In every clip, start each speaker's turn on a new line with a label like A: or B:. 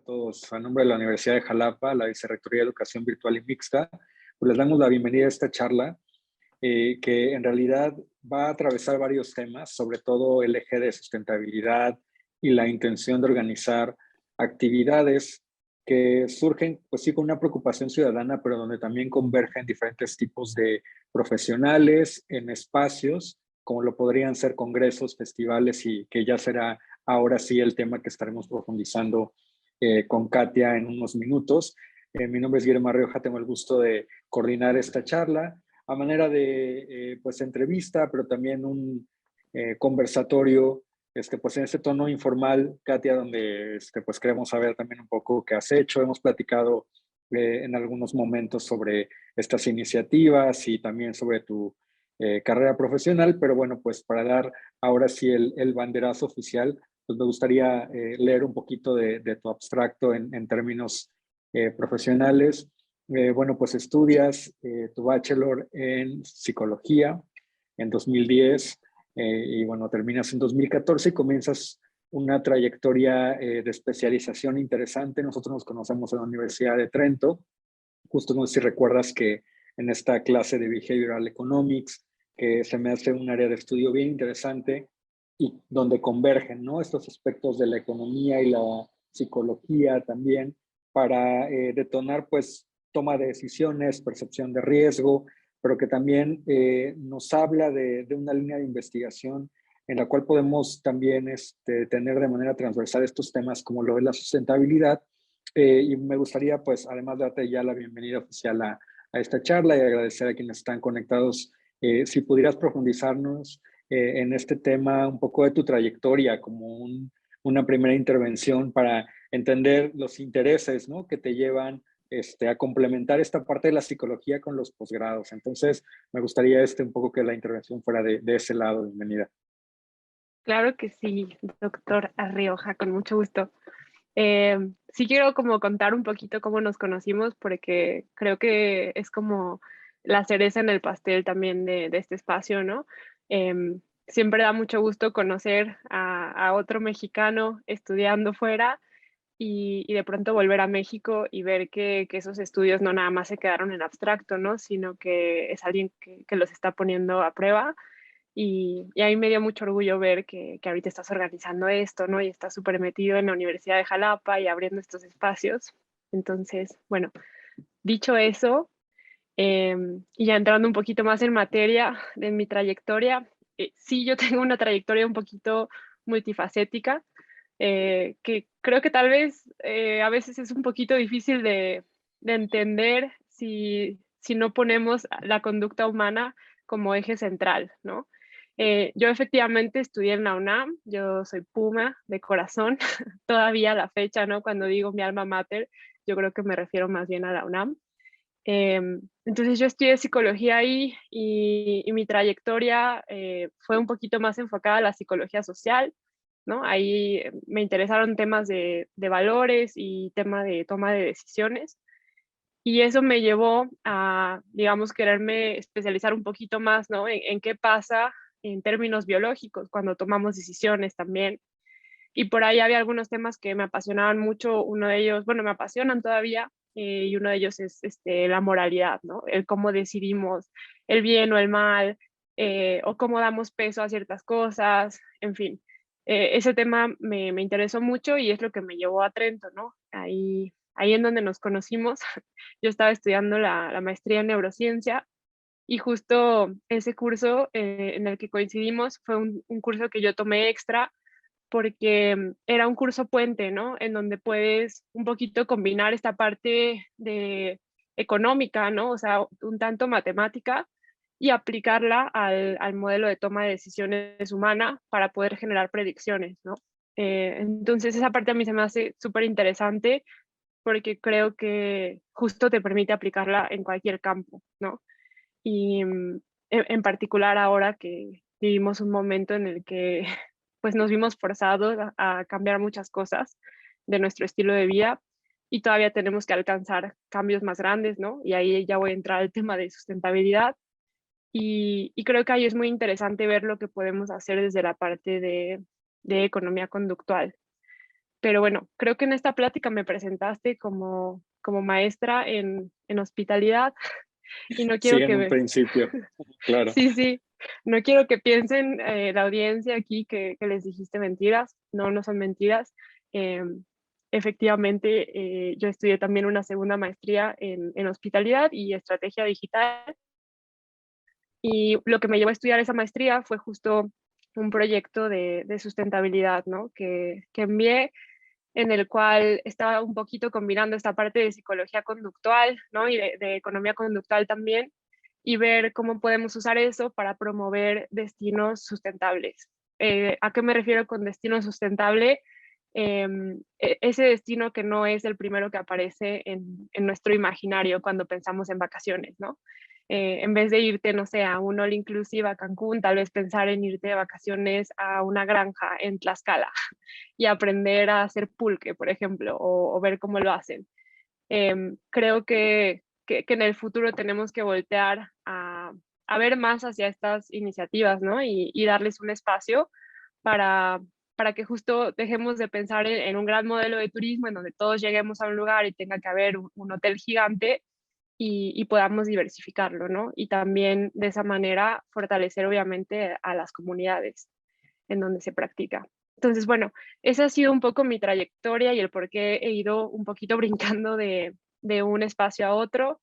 A: todos. A nombre de la Universidad de Jalapa, la Vicerrectoría de Educación Virtual y Mixta, pues les damos la bienvenida a esta charla que en realidad va a atravesar varios temas, sobre todo el eje de sustentabilidad y la intención de organizar actividades que surgen, pues sí, con una preocupación ciudadana, pero donde también convergen diferentes tipos de profesionales en espacios, como lo podrían ser congresos, festivales, y que ya será ahora sí el tema que estaremos profundizando con Katia en unos minutos. Mi nombre es Guillermo Rioja, tengo el gusto de coordinar esta charla a manera de pues entrevista, pero también un conversatorio, pues en este tono informal, Katia, donde pues queremos saber también un poco qué has hecho. Hemos platicado en algunos momentos sobre estas iniciativas y también sobre tu carrera profesional, pero bueno, pues para dar ahora sí el banderazo oficial, pues me gustaría leer un poquito de tu abstracto en términos profesionales. Bueno, pues estudias tu bachelor en psicología en 2010 y bueno, terminas en 2014 y comienzas una trayectoria de especialización interesante. Nosotros nos conocemos en la Universidad de Trento. Justo no sé si recuerdas que en esta clase de Behavioral Economics, que se me hace un área de estudio bien interesante y donde convergen, ¿no?, estos aspectos de la economía y la psicología también para detonar pues toma de decisiones, percepción de riesgo, pero que también nos habla de una línea de investigación en la cual podemos también tener de manera transversal estos temas como lo es la sustentabilidad. Y me gustaría, pues, además de darte ya la bienvenida oficial a esta charla y agradecer a quienes están conectados, si pudieras profundizarnos en este tema, un poco de tu trayectoria como una primera intervención para entender los intereses, ¿no?, que te llevan a complementar esta parte de la psicología con los posgrados. Entonces, me gustaría un poco que la intervención fuera de ese lado. Bienvenida.
B: Claro que sí, doctor Arrioja, con mucho gusto. Sí quiero como contar un poquito cómo nos conocimos, porque creo que es como la cereza en el pastel también de este espacio, ¿no? Siempre da mucho gusto conocer a otro mexicano estudiando fuera y de pronto volver a México y ver que esos estudios no nada más se quedaron en abstracto, ¿no? Sino que es alguien que los está poniendo a prueba y a mí me dio mucho orgullo ver que ahorita estás organizando esto, ¿no? Y estás súper metido en la Universidad de Jalapa y abriendo estos espacios. Entonces, bueno, dicho eso, y ya entrando un poquito más en materia de mi trayectoria, sí, yo tengo una trayectoria un poquito multifacética, que creo que tal vez a veces es un poquito difícil de entender si no ponemos la conducta humana como eje central, ¿no? Yo efectivamente estudié en la UNAM, yo soy Puma de corazón, todavía a la fecha, ¿no? Cuando digo mi alma mater, yo creo que me refiero más bien a la UNAM. Entonces yo estudié psicología ahí y mi trayectoria fue un poquito más enfocada a la psicología social, ¿no? Ahí me interesaron temas de valores y tema de toma de decisiones. Y eso me llevó a, digamos, quererme especializar un poquito más, ¿no? En qué pasa en términos biológicos cuando tomamos decisiones también. Y por ahí había algunos temas que me apasionaban mucho. Uno de ellos, bueno, me apasionan todavía, y uno de ellos es la moralidad, ¿no? El cómo decidimos el bien o el mal, o cómo damos peso a ciertas cosas, en fin. Ese tema me interesó mucho y es lo que me llevó a Trento, ¿no? Ahí en donde nos conocimos. Yo estaba estudiando la maestría en neurociencia y justo ese curso en el que coincidimos fue un curso que yo tomé extra porque era un curso puente, ¿no? En donde puedes un poquito combinar esta parte de económica, ¿no? O sea, un tanto matemática y aplicarla al modelo de toma de decisiones humana para poder generar predicciones, ¿no? Entonces esa parte a mí se me hace súper interesante porque creo que justo te permite aplicarla en cualquier campo, ¿no? Y en particular ahora que vivimos un momento en el que pues nos vimos forzados a cambiar muchas cosas de nuestro estilo de vida y todavía tenemos que alcanzar cambios más grandes, ¿no? Y ahí ya voy a entrar al tema de sustentabilidad y creo que ahí es muy interesante ver lo que podemos hacer desde la parte de economía conductual. Pero bueno, creo que en esta plática me presentaste como maestra en hospitalidad y no
A: Sí,
B: quiero
A: en
B: que
A: un principio, claro.
B: sí, sí, no quiero que piensen la audiencia aquí que les dijiste mentiras, no, no son mentiras. Em, Efectivamente, yo estudié también una segunda maestría en hospitalidad y estrategia digital, y lo que me llevó a estudiar esa maestría fue justo un proyecto de sustentabilidad, ¿no? Que envié, en el cual estaba un poquito combinando esta parte de psicología conductual, ¿no? Y de economía conductual también, y ver cómo podemos usar eso para promover destinos sustentables. ¿A qué me refiero con destino sustentable? Ese destino que no es el primero que aparece en nuestro imaginario cuando pensamos en vacaciones, ¿no? En vez de irte, no sé, a un all inclusive a Cancún, tal vez pensar en irte de vacaciones a una granja en Tlaxcala y aprender a hacer pulque, por ejemplo, o ver cómo lo hacen. Creo que en el futuro tenemos que voltear a ver más hacia estas iniciativas, ¿no? Y darles un espacio para, para que justo dejemos de pensar en un gran modelo de turismo en donde todos lleguemos a un lugar y tenga que haber un hotel gigante y podamos diversificarlo, ¿no? Y también de esa manera fortalecer obviamente a las comunidades en donde se practica. Entonces, bueno, esa ha sido un poco mi trayectoria y el por qué he ido un poquito brincando de un espacio a otro.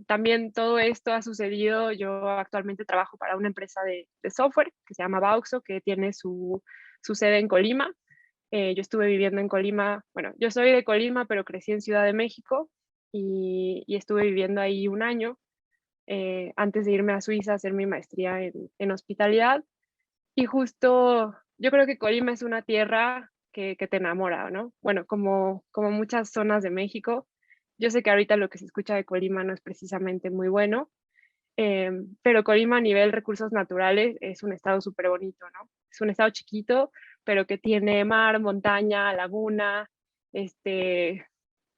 B: También todo esto ha sucedido, yo actualmente trabajo para una empresa de software que se llama Bauxo, que tiene su sede en Colima. Yo estuve viviendo en Colima, bueno, yo soy de Colima, pero crecí en Ciudad de México y estuve viviendo ahí un año antes de irme a Suiza a hacer mi maestría en hospitalidad. Y justo yo creo que Colima es una tierra que te enamora, ¿no? Bueno, como muchas zonas de México. Yo sé que ahorita lo que se escucha de Colima no es precisamente muy bueno, pero Colima a nivel recursos naturales es un estado súper bonito, ¿no? Es un estado chiquito, pero que tiene mar, montaña, laguna, este,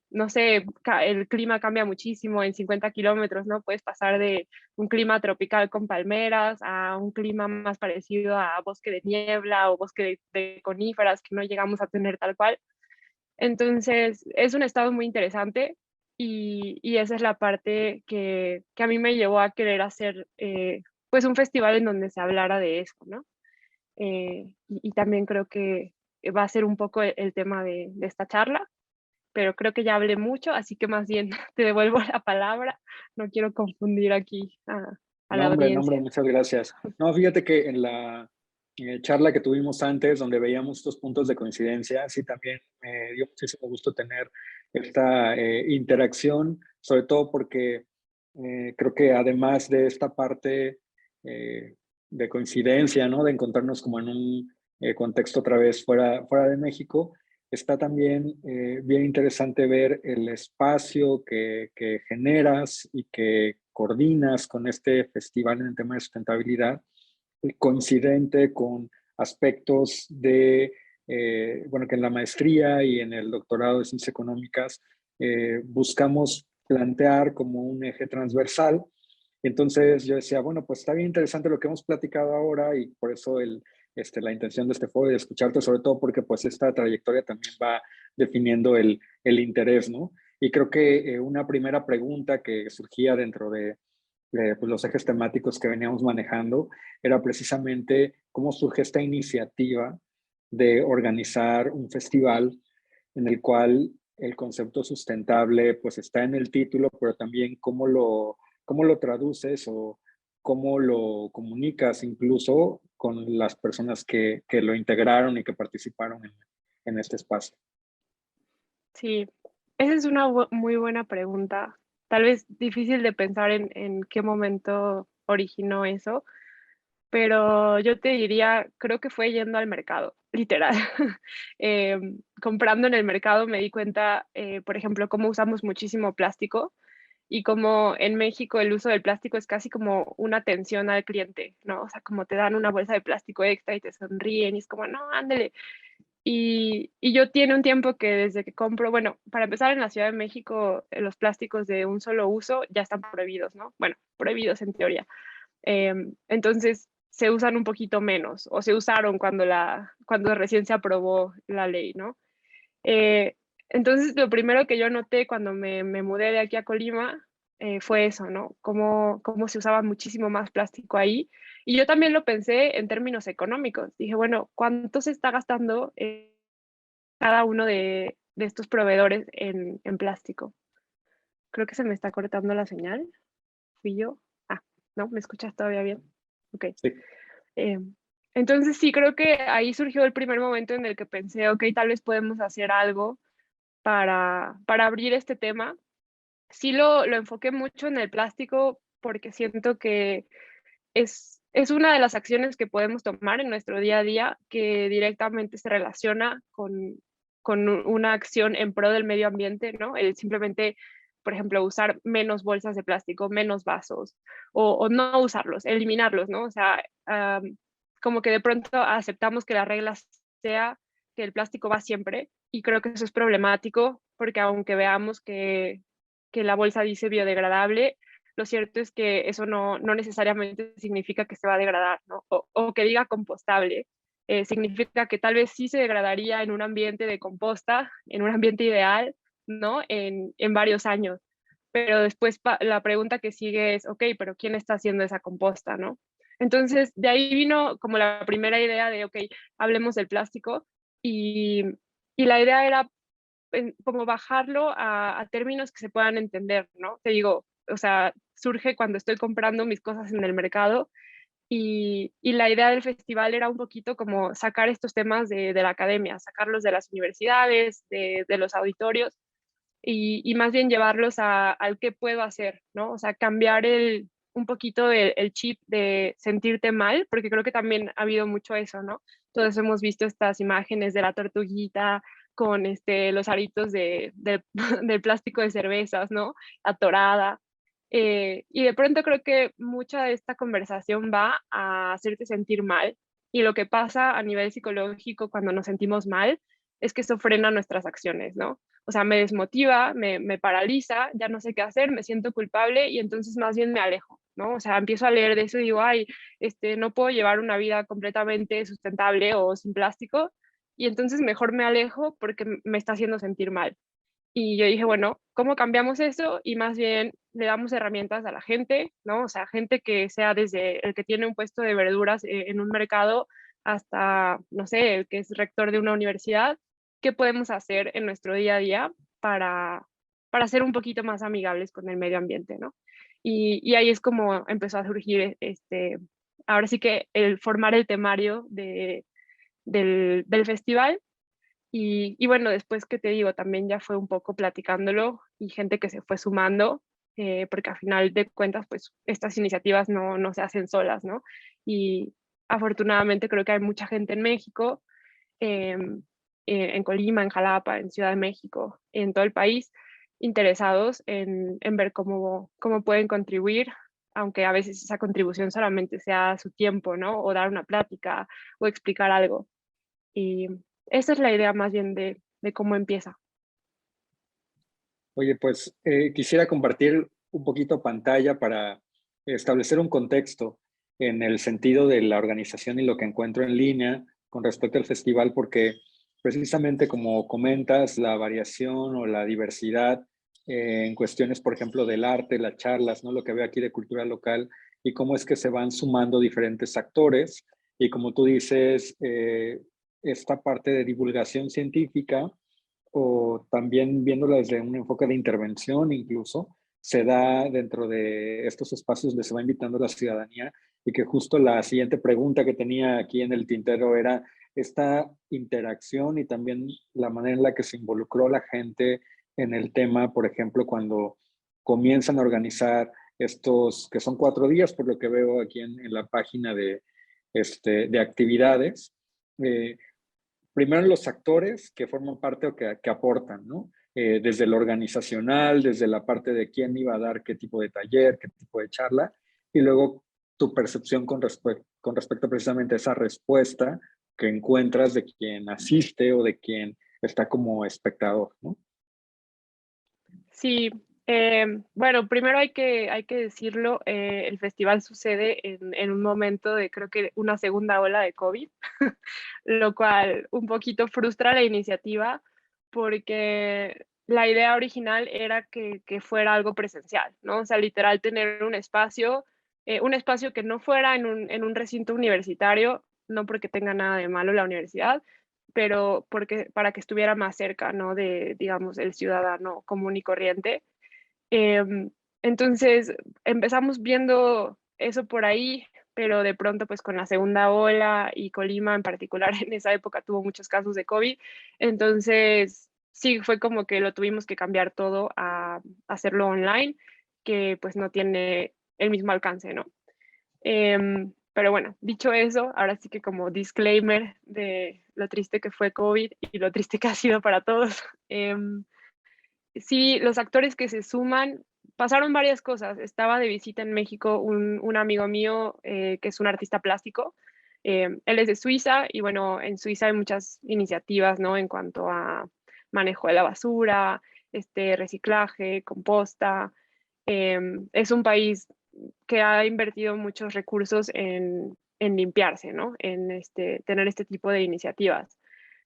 B: no sé, el clima cambia muchísimo en 50 kilómetros, ¿no? Puedes pasar de un clima tropical con palmeras a un clima más parecido a bosque de niebla o bosque de coníferas que no llegamos a tener tal cual. Entonces, es un estado muy interesante y esa es la parte que a mí me llevó a querer hacer, pues, un festival en donde se hablara de eso, ¿no? Y también creo que va a ser un poco el tema de esta charla, pero creo que ya hablé mucho, así que más bien te devuelvo la palabra. No quiero confundir aquí a la
A: No, hombre,
B: audiencia.
A: muchas gracias. No, fíjate que en la charla que tuvimos antes, donde veíamos estos puntos de coincidencia, sí también me dio muchísimo gusto tener esta interacción, sobre todo porque creo que además de esta parte de coincidencia, ¿no? De encontrarnos como en un contexto otra vez fuera de México, está también bien interesante ver el espacio que generas y que coordinas con este festival en el tema de sustentabilidad, coincidente con aspectos de, bueno, que en la maestría y en el doctorado de ciencias económicas buscamos plantear como un eje transversal. Entonces yo decía, bueno, pues está bien interesante lo que hemos platicado ahora y por eso la intención de este foro y de escucharte, sobre todo porque pues esta trayectoria también va definiendo el interés, ¿no? Y creo que una primera pregunta que surgía dentro de pues los ejes temáticos que veníamos manejando era precisamente cómo surge esta iniciativa de organizar un festival en el cual el concepto sustentable pues está en el título, pero también cómo lo traduces o cómo lo comunicas incluso con las personas que lo integraron y que participaron en este espacio.
B: Sí, esa es una muy buena pregunta. Tal vez difícil de pensar en qué momento originó eso, pero yo te diría, creo que fue yendo al mercado, literal. Comprando en el mercado me di cuenta, por ejemplo, cómo usamos muchísimo plástico y como en México el uso del plástico es casi como una atención al cliente, ¿no? O sea, como te dan una bolsa de plástico extra y te sonríen y es como, no, ándele. Y yo tiene un tiempo que desde que compro, bueno, para empezar en la Ciudad de México, los plásticos de un solo uso ya están prohibidos, ¿no? Bueno, prohibidos en teoría. Entonces se usan un poquito menos o se usaron cuando recién se aprobó la ley, ¿no? Eh, entonces, lo primero que yo noté cuando me mudé de aquí a Colima fue eso, ¿no? Cómo se usaba muchísimo más plástico ahí. Y yo también lo pensé en términos económicos. Dije, bueno, ¿cuánto se está gastando cada uno de estos proveedores en plástico? Creo que se me está cortando la señal. ¿Fui yo? Ah, ¿no? ¿Me escuchas todavía bien? Ok.
A: Sí.
B: Eh, entonces sí, creo que ahí surgió el primer momento en el que pensé, ok, tal vez podemos hacer algo para abrir este tema. Sí lo enfoqué mucho en el plástico porque siento que es una de las acciones que podemos tomar en nuestro día a día que directamente se relaciona con una acción en pro del medio ambiente, ¿no? El simplemente, por ejemplo, usar menos bolsas de plástico, menos vasos, o no usarlos, eliminarlos, ¿no? O sea, como que de pronto aceptamos que la regla sea que el plástico va siempre, y creo que eso es problemático, porque aunque veamos que la bolsa dice biodegradable, lo cierto es que eso no necesariamente significa que se va a degradar, ¿no? O que diga compostable. Significa que tal vez sí se degradaría en un ambiente de composta, en un ambiente ideal, ¿no? En varios años. Pero después la pregunta que sigue es, ok, pero ¿quién está haciendo esa composta, no? Entonces, de ahí vino como la primera idea de, ok, hablemos del plástico y, y la idea era como bajarlo a términos que se puedan entender, ¿no? Te digo, o sea, surge cuando estoy comprando mis cosas en el mercado y la idea del festival era un poquito como sacar estos temas de la academia, sacarlos de las universidades, de los auditorios y más bien llevarlos al qué puedo hacer, ¿no? O sea, cambiar un poquito el chip de sentirte mal, porque creo que también ha habido mucho eso, ¿no? Todos hemos visto estas imágenes de la tortuguita con los aritos del plástico de cervezas, ¿no? Atorada. Y de pronto creo que mucha de esta conversación va a hacerte sentir mal. Y lo que pasa a nivel psicológico cuando nos sentimos mal es que eso frena nuestras acciones, ¿no? O sea, me desmotiva, me paraliza, ya no sé qué hacer, me siento culpable y entonces más bien me alejo, ¿no? O sea, empiezo a leer de eso y digo, ay, no puedo llevar una vida completamente sustentable o sin plástico y entonces mejor me alejo porque me está haciendo sentir mal. Y yo dije, bueno, ¿cómo cambiamos eso? Y más bien le damos herramientas a la gente, ¿no? O sea, gente que sea desde el que tiene un puesto de verduras en un mercado hasta, no sé, el que es rector de una universidad, ¿qué podemos hacer en nuestro día a día para, para ser un poquito más amigables con el medio ambiente, ¿no? Y ahí es como empezó a surgir, ahora sí que el formar el temario del festival y bueno, después que te digo, también ya fue un poco platicándolo y gente que se fue sumando, porque al final de cuentas, pues estas iniciativas no se hacen solas, ¿no? Y afortunadamente creo que hay mucha gente en México, en Colima, en Jalapa, en Ciudad de México, en todo el país, interesados en ver cómo pueden contribuir, aunque a veces esa contribución solamente sea su tiempo, ¿no? O dar una plática o explicar algo. Y esa es la idea más bien de cómo empieza.
A: Oye, pues quisiera compartir un poquito pantalla para establecer un contexto en el sentido de la organización y lo que encuentro en línea con respecto al festival, porque precisamente como comentas, la variación o la diversidad en cuestiones, por ejemplo, del arte, las charlas, ¿no? Lo que veo aquí de cultura local y cómo es que se van sumando diferentes actores y como tú dices, esta parte de divulgación científica o también viéndola desde un enfoque de intervención incluso, se da dentro de estos espacios donde se va invitando a la ciudadanía y que justo la siguiente pregunta que tenía aquí en el tintero era esta interacción y también la manera en la que se involucró la gente en el tema, por ejemplo, cuando comienzan a organizar estos, que son 4 días, por lo que veo aquí en la página de actividades, eh, primero los actores que forman parte o que aportan, ¿no? Desde lo organizacional, desde la parte de quién iba a dar qué tipo de taller, qué tipo de charla, y luego tu percepción con respecto precisamente a esa respuesta que encuentras de quien asiste o de quien está como espectador, ¿no?
B: Sí, bueno, primero hay que decirlo, el festival sucede en un momento de creo que una segunda ola de COVID, lo cual un poquito frustra la iniciativa porque la idea original era que fuera algo presencial, ¿no? O sea, literal tener un espacio que no fuera en un recinto universitario, no porque tenga nada de malo la universidad, pero porque para que estuviera más cerca, ¿no? De, digamos, el ciudadano común y corriente. Em, entonces empezamos viendo eso por ahí, pero de pronto pues con la segunda ola y Colima en particular en esa época tuvo muchos casos de COVID, entonces sí fue como que lo tuvimos que cambiar todo a hacerlo online, que pues no tiene el mismo alcance, ¿no? Pero bueno, dicho eso, ahora sí que como disclaimer de lo triste que fue COVID y lo triste que ha sido para todos. Sí, los actores que se suman, pasaron varias cosas. Estaba de visita en México un amigo mío que es un artista plástico. Él es de Suiza y bueno, en Suiza hay muchas iniciativas, ¿no? En cuanto a manejo de la basura, reciclaje, composta. Es un país que ha invertido muchos recursos en limpiarse, ¿no? En tener este tipo de iniciativas.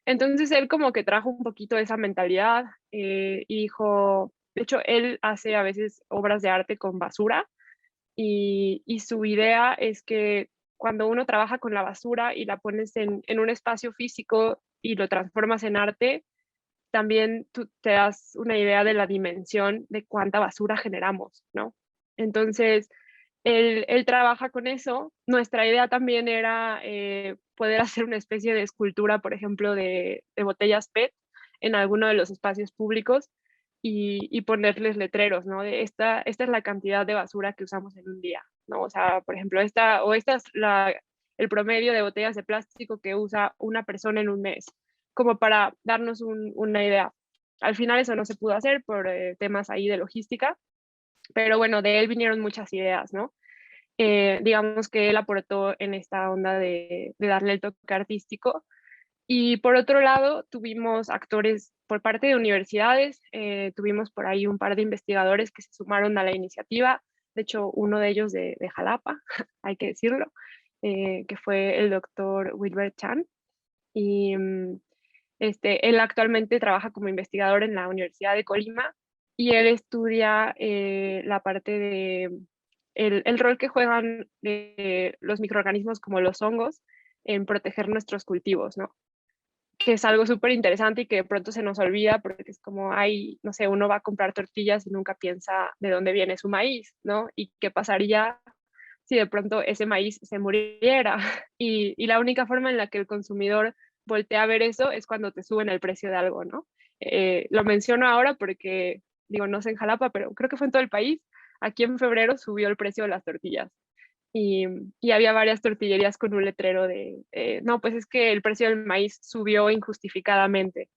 B: Entonces él como que trajo un poquito esa mentalidad y dijo, de hecho, él hace a veces obras de arte con basura y su idea es que cuando uno trabaja con la basura y la pones en un espacio físico y lo transformas en arte, también tú te das una idea de la dimensión de cuánta basura generamos, ¿no? Entonces, él trabaja con eso. Nuestra idea también era poder hacer una especie de escultura, por ejemplo, de botellas PET en alguno de los espacios públicos y ponerles letreros, ¿no? De esta es la cantidad de basura que usamos en un día, ¿no? O sea, por ejemplo, esta es el promedio de botellas de plástico que usa una persona en un mes, como para darnos una idea. Al final eso no se pudo hacer por temas ahí de logística, pero bueno, de él vinieron muchas ideas, ¿no? Digamos que él aportó en esta onda de darle el toque artístico. Y por otro lado, tuvimos actores por parte de universidades, tuvimos por ahí un par de investigadores que se sumaron a la iniciativa, de hecho uno de ellos de Jalapa, hay que decirlo, que fue el doctor Wilbert Chan. Y él actualmente trabaja como investigador en la Universidad de Colima y él estudia la parte de el rol que juegan los microorganismos como los hongos en proteger nuestros cultivos, ¿no? Que es algo súper interesante y que de pronto se nos olvida porque es como, hay, no sé, uno va a comprar tortillas y nunca piensa de dónde viene su maíz, ¿no? Y qué pasaría si de pronto ese maíz se muriera. Y la única forma en la que el consumidor voltea a ver eso es cuando te suben el precio de algo, ¿no? Lo menciono ahora porque, digo, no sé en Jalapa, pero creo que fue en todo el país. Aquí en febrero subió el precio de las tortillas y, y había varias tortillerías con un letrero no, pues es que el precio del maíz subió injustificadamente.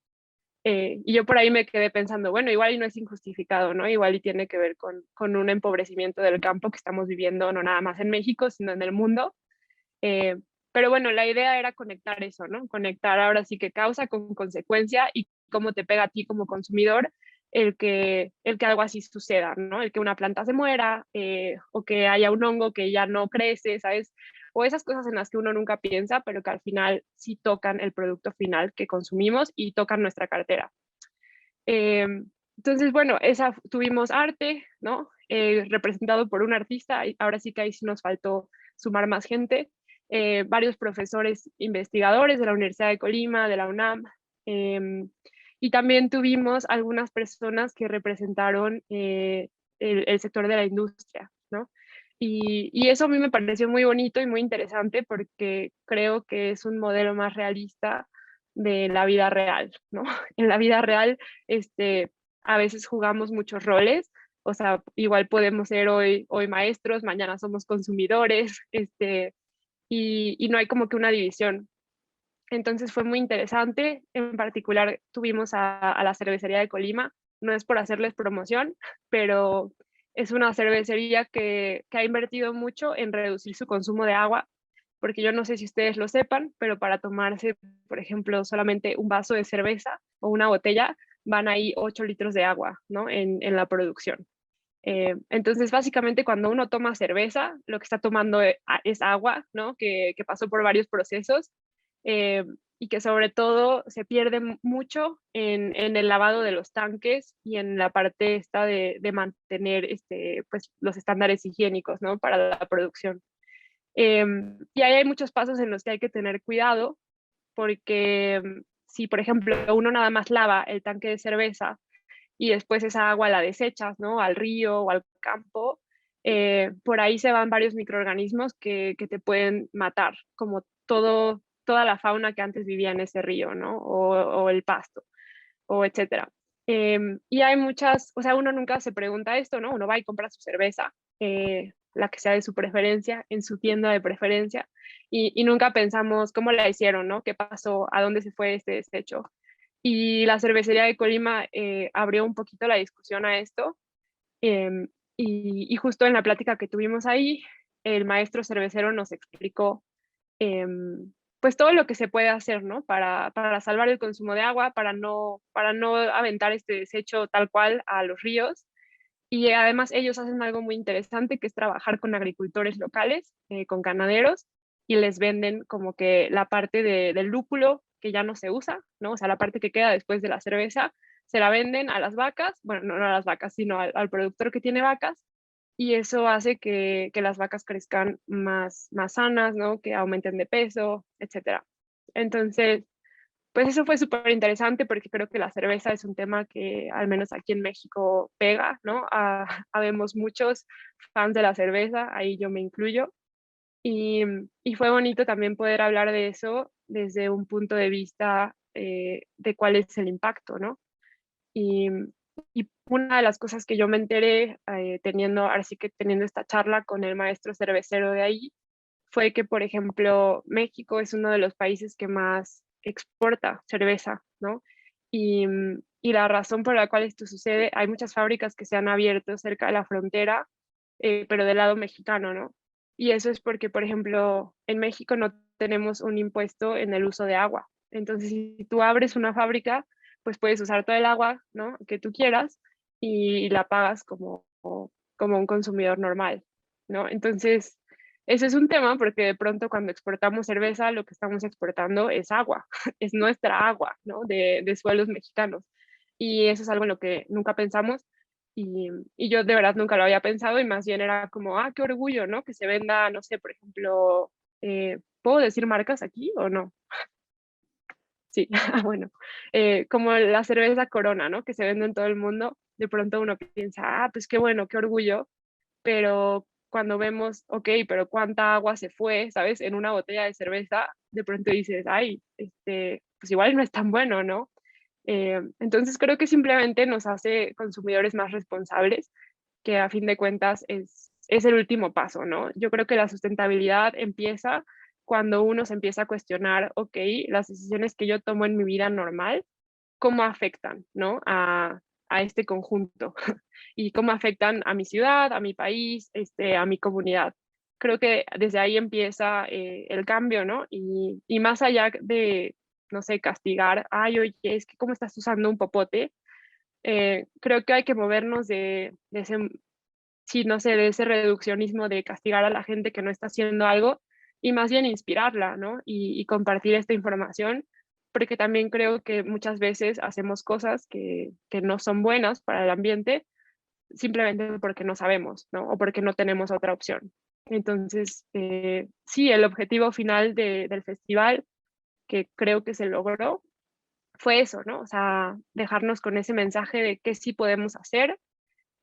B: Y yo por ahí me quedé pensando, bueno, igual y no es injustificado, ¿no? Igual y tiene que ver con un empobrecimiento del campo que estamos viviendo, no nada más en México, sino en el mundo. Eh, pero bueno, la idea era conectar eso, ¿no? Conectar ahora sí que causa con consecuencia y cómo te pega a ti como consumidor el que algo así suceda, ¿no? El que una planta se muera o que haya un hongo que ya no crece, ¿sabes? O esas cosas en las que uno nunca piensa, pero que al final sí tocan el producto final que consumimos y tocan nuestra cartera. Eh, entonces, bueno, tuvimos arte, ¿no? Representado por un artista, y ahora sí que ahí sí nos faltó sumar más gente, varios profesores investigadores de la Universidad de Colima, de la UNAM, y también tuvimos algunas personas que representaron el sector de la industria, ¿no? Y eso a mí me pareció muy bonito y muy interesante porque creo que es un modelo más realista de la vida real, ¿no? En la vida real, a veces jugamos muchos roles, o sea, igual podemos ser hoy maestros, mañana somos consumidores, y no hay como que una división. Entonces fue muy interesante. En particular tuvimos a la cervecería de Colima. No es por hacerles promoción, pero es una cervecería que ha invertido mucho en reducir su consumo de agua, porque yo no sé si ustedes lo sepan, pero para tomarse, por ejemplo, solamente un vaso de cerveza o una botella, van ahí 8 litros de agua, ¿no? En la producción. Entonces, básicamente, cuando uno toma cerveza, lo que está tomando es agua, ¿no? Que pasó por varios procesos. y que sobre todo se pierde mucho en el lavado de los tanques y en la parte esta de mantener pues, los estándares higiénicos, ¿no? Para la producción. Y ahí hay muchos pasos en los que hay que tener cuidado, porque si, por ejemplo, uno nada más lava el tanque de cerveza y después esa agua la desechas, ¿no? Al río o al campo, por ahí se van varios microorganismos que te pueden matar, como toda la fauna que antes vivía en ese río, ¿no? O el pasto, o etcétera. Y hay muchas, o sea, uno nunca se pregunta esto, ¿no? Uno va y compra su cerveza, la que sea de su preferencia, en su tienda de preferencia, y nunca pensamos cómo la hicieron, ¿no? ¿Qué pasó? ¿A dónde se fue este desecho? Y la cervecería de Colima abrió un poquito la discusión a esto. em, y justo en la plática que tuvimos ahí, el maestro cervecero nos explicó pues todo lo que se puede hacer, ¿no? Para salvar el consumo de agua, para no aventar este desecho tal cual a los ríos. Y además ellos hacen algo muy interesante que es trabajar con agricultores locales, con ganaderos, y les venden como que la parte del lúpulo que ya no se usa, ¿no? O sea, la parte que queda después de la cerveza, se la venden a las vacas, bueno, no a las vacas, sino al productor que tiene vacas, y eso hace que las vacas crezcan más sanas, ¿no? Que aumenten de peso, etcétera. Entonces, pues eso fue súper interesante porque creo que la cerveza es un tema que al menos aquí en México pega, ¿no? Habemos muchos fans de la cerveza, ahí yo me incluyo. Y fue bonito también poder hablar de eso desde un punto de vista de cuál es el impacto, ¿no? Y, y una de las cosas que yo me enteré ahora sí que teniendo esta charla con el maestro cervecero de ahí, fue que, por ejemplo, México es uno de los países que más exporta cerveza, ¿no? Y la razón por la cual esto sucede, hay muchas fábricas que se han abierto cerca de la frontera, pero del lado mexicano, ¿no? Y eso es porque, por ejemplo, en México no tenemos un impuesto en el uso de agua. Entonces, si tú abres una fábrica, pues puedes usar todo el agua, ¿no? Que tú quieras y la pagas como un consumidor normal, ¿no? Entonces, ese es un tema porque de pronto cuando exportamos cerveza, lo que estamos exportando es agua, es nuestra agua, ¿no? De suelos mexicanos. Y eso es algo en lo que nunca pensamos y yo de verdad nunca lo había pensado y más bien era como, qué orgullo, ¿no? Que se venda, no sé, por ejemplo, ¿puedo decir marcas aquí o no? Sí, bueno, como la cerveza Corona, ¿no? Que se vende en todo el mundo, de pronto uno piensa, pues qué bueno, qué orgullo, pero cuando vemos, ok, pero cuánta agua se fue, ¿sabes? En una botella de cerveza, de pronto dices, ay, pues igual no es tan bueno, ¿no? Entonces creo que simplemente nos hace consumidores más responsables, que a fin de cuentas es el último paso, ¿no? Yo creo que la sustentabilidad empieza cuando uno se empieza a cuestionar, ok, las decisiones que yo tomo en mi vida normal, ¿cómo afectan, ¿no? A este conjunto y cómo afectan a mi ciudad, a mi país, a mi comunidad. Creo que desde ahí empieza el cambio, ¿no? Y más allá de, no sé, castigar, ay, oye, es que cómo estás usando un popote, creo que hay que movernos de ese, sí, no sé, de ese reduccionismo de castigar a la gente que no está haciendo algo y más bien inspirarla, ¿no? Y compartir esta información, porque también creo que muchas veces hacemos cosas que no son buenas para el ambiente simplemente porque no sabemos, ¿no? O porque no tenemos otra opción. Entonces, sí, el objetivo final del festival, que creo que se logró, fue eso, ¿no? O sea, dejarnos con ese mensaje de qué sí podemos hacer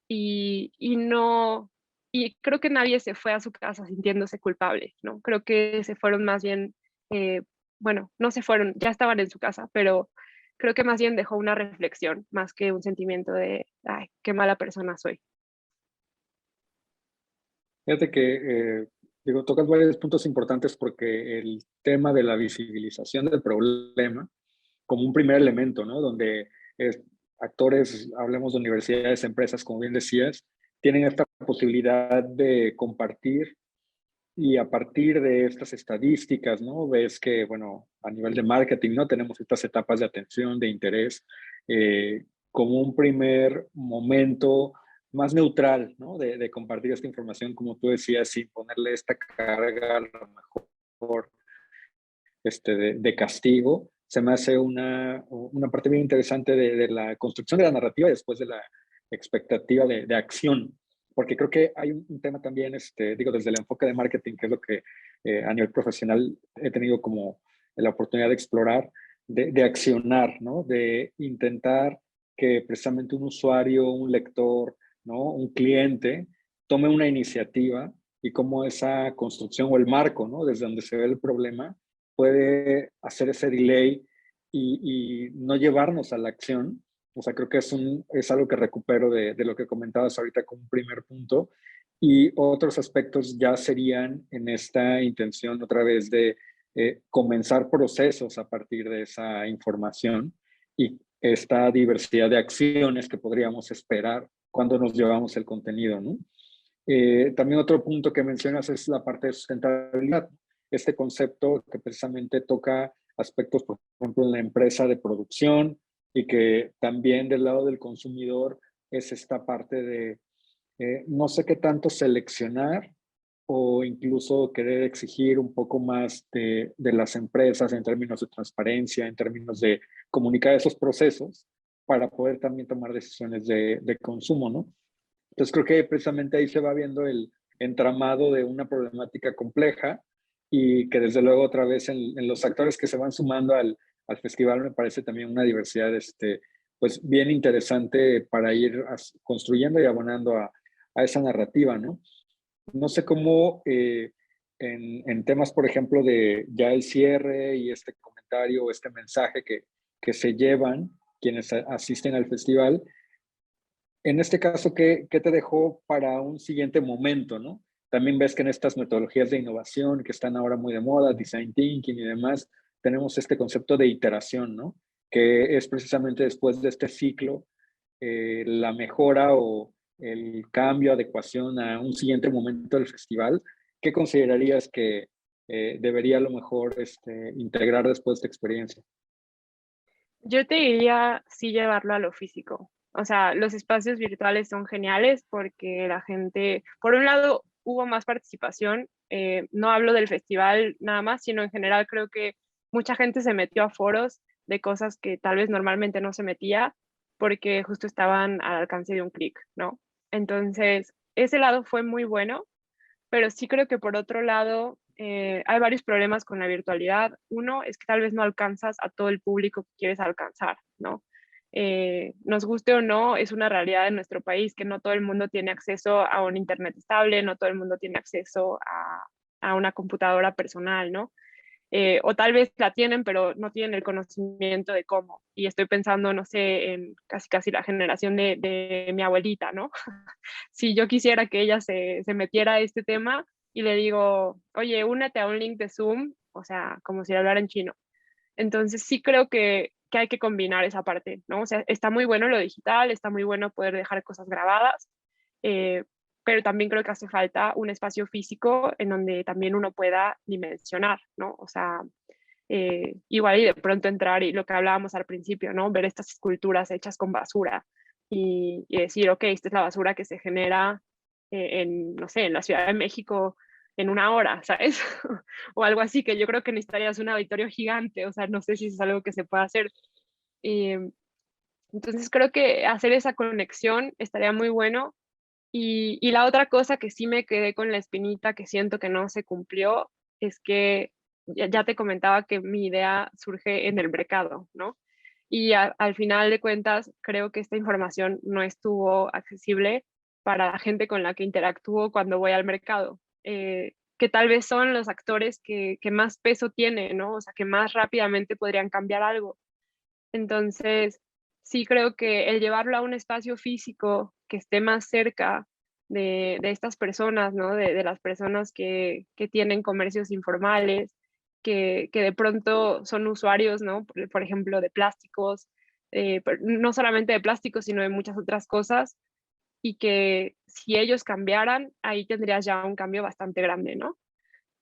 B: y no, y creo que nadie se fue a su casa sintiéndose culpable, ¿no? Creo que se fueron más bien, eh, bueno, no se fueron, ya estaban en su casa, pero creo que más bien dejó una reflexión más que un sentimiento de, ay, qué mala persona soy.
A: Fíjate que, digo, tocas varios puntos importantes porque el tema de la visibilización del problema como un primer elemento, ¿no? Donde actores, hablemos de universidades, empresas, como bien decías, tienen esta posibilidad de compartir y a partir de estas estadísticas, ¿no? Ves que, bueno, a nivel de marketing, ¿no? Tenemos estas etapas de atención, de interés, como un primer momento más neutral, ¿no? De compartir esta información, como tú decías, sin ponerle esta carga a lo mejor de castigo, se me hace una parte bien interesante de la construcción de la narrativa y después de la expectativa de acción. Porque creo que hay un tema también, digo, desde el enfoque de marketing, que es lo que a nivel profesional he tenido como la oportunidad de explorar, de accionar, ¿no? De intentar que precisamente un usuario, un lector, ¿no? Un cliente tome una iniciativa y cómo esa construcción o el marco, ¿no? Desde donde se ve el problema, puede hacer ese delay y no llevarnos a la acción. O sea, creo que es algo que recupero de lo que comentabas ahorita como un primer punto. Y otros aspectos ya serían en esta intención otra vez de comenzar procesos a partir de esa información y esta diversidad de acciones que podríamos esperar cuando nos llevamos el contenido, ¿no? También otro punto que mencionas es la parte de sustentabilidad. Este concepto que precisamente toca aspectos, por ejemplo, en la empresa de producción y que también del lado del consumidor es esta parte de no sé qué tanto seleccionar o incluso querer exigir un poco más de las empresas en términos de transparencia, en términos de comunicar esos procesos para poder también tomar decisiones de consumo, ¿no? Entonces creo que precisamente ahí se va viendo el entramado de una problemática compleja y que desde luego otra vez en los actores que se van sumando al festival me parece también una diversidad pues bien interesante para ir construyendo y abonando a esa narrativa, ¿no? No sé cómo en temas, por ejemplo, de ya el cierre y este comentario o este mensaje que se llevan quienes asisten al festival, en este caso, ¿qué te dejó para un siguiente momento, no? También ves que en estas metodologías de innovación que están ahora muy de moda, design thinking y demás, tenemos este concepto de iteración, ¿no? Que es precisamente después de este ciclo, la mejora o el cambio, adecuación a un siguiente momento del festival. ¿Qué considerarías que debería a lo mejor integrar después de esta experiencia?
B: Yo te diría sí llevarlo a lo físico. O sea, los espacios virtuales son geniales porque la gente, por un lado, hubo más participación. No hablo del festival nada más, sino en general creo que mucha gente se metió a foros de cosas que tal vez normalmente no se metía porque justo estaban al alcance de un clic, ¿no? Entonces, ese lado fue muy bueno, pero sí creo que por otro lado hay varios problemas con la virtualidad. Uno es que tal vez no alcanzas a todo el público que quieres alcanzar, ¿no? Nos guste o no, es una realidad en nuestro país que no todo el mundo tiene acceso a un internet estable, no todo el mundo tiene acceso a una computadora personal, ¿no? O tal vez la tienen, pero no tienen el conocimiento de cómo. Y estoy pensando, no sé, en casi la generación de mi abuelita, ¿no? Si yo quisiera que ella se metiera a este tema y le digo, oye, únete a un link de Zoom, o sea, como si hablara en chino. Entonces sí creo que hay que combinar esa parte, ¿no? O sea, está muy bueno lo digital, está muy bueno poder dejar cosas grabadas, eh, pero también creo que hace falta un espacio físico en donde también uno pueda dimensionar, ¿no? O sea, igual y de pronto entrar y lo que hablábamos al principio, ¿no? Ver estas esculturas hechas con basura y decir, ok, esta es la basura que se genera no sé, en la Ciudad de México en una hora, ¿sabes? O algo así, que yo creo que necesitarías un auditorio gigante, o sea, no sé si es algo que se pueda hacer. Eh, entonces creo que hacer esa conexión estaría muy bueno. Y la otra cosa que sí me quedé con la espinita que siento que no se cumplió es que ya te comentaba que mi idea surge en el mercado, ¿no? Y al final de cuentas, creo que esta información no estuvo accesible para la gente con la que interactúo cuando voy al mercado, que tal vez son los actores que más peso tienen, ¿no? O sea, que más rápidamente podrían cambiar algo. Entonces, sí creo que el llevarlo a un espacio físico que esté más cerca de estas personas, ¿no? De las personas que tienen comercios informales, que de pronto son usuarios, ¿no? Por ejemplo, de plásticos, no solamente de plásticos, sino de muchas otras cosas, y que si ellos cambiaran, ahí tendrías ya un cambio bastante grande, ¿no?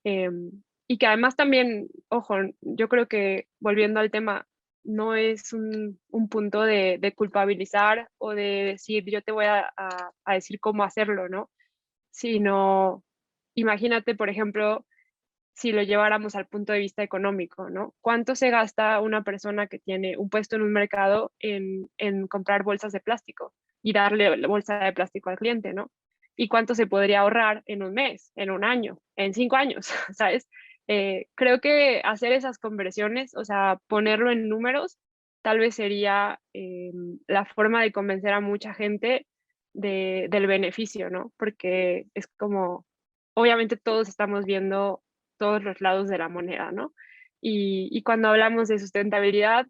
B: Y que además también, ojo, yo creo que volviendo al tema, no es un punto de culpabilizar o de decir yo te voy a decir cómo hacerlo, ¿no? Sino, imagínate, por ejemplo, si lo lleváramos al punto de vista económico, ¿no? ¿Cuánto se gasta una persona que tiene un puesto en un mercado en comprar bolsas de plástico y darle la bolsa de plástico al cliente, ¿no? ¿Y cuánto se podría ahorrar en un mes, en un año, en 5 años, ¿sabes? Creo que hacer esas conversiones, o sea, ponerlo en números, tal vez sería la forma de convencer a mucha gente del beneficio, ¿no? Porque es como, obviamente todos estamos viendo todos los lados de la moneda, ¿no? Y cuando hablamos de sustentabilidad,